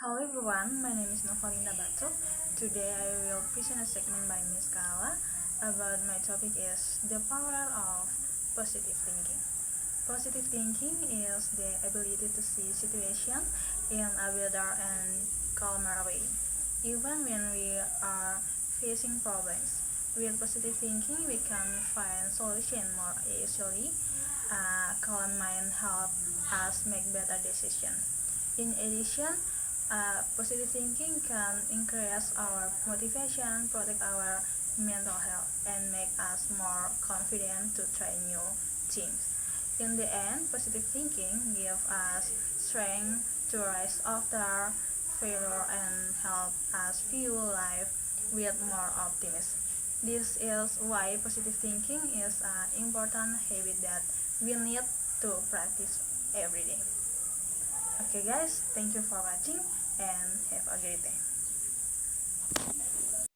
Hello everyone, my name is Novalinda Batuk. Today I will present a segment by Miss Kala about my topic is the power of positive thinking. Positive thinking is the ability to see situation in a better and calmer way, even when we are facing problems. With positive thinking, we can find solution more easily. A calm mind help us make better decisions. In addition, positive thinking can increase our motivation, protect our mental health, and make us more confident to try new things. In the end, positive thinking gives us strength to rise after failure and help us view life with more optimism. This is why positive thinking is an important habit that we need to practice every day. Okay guys, thank you for watching and have a great day.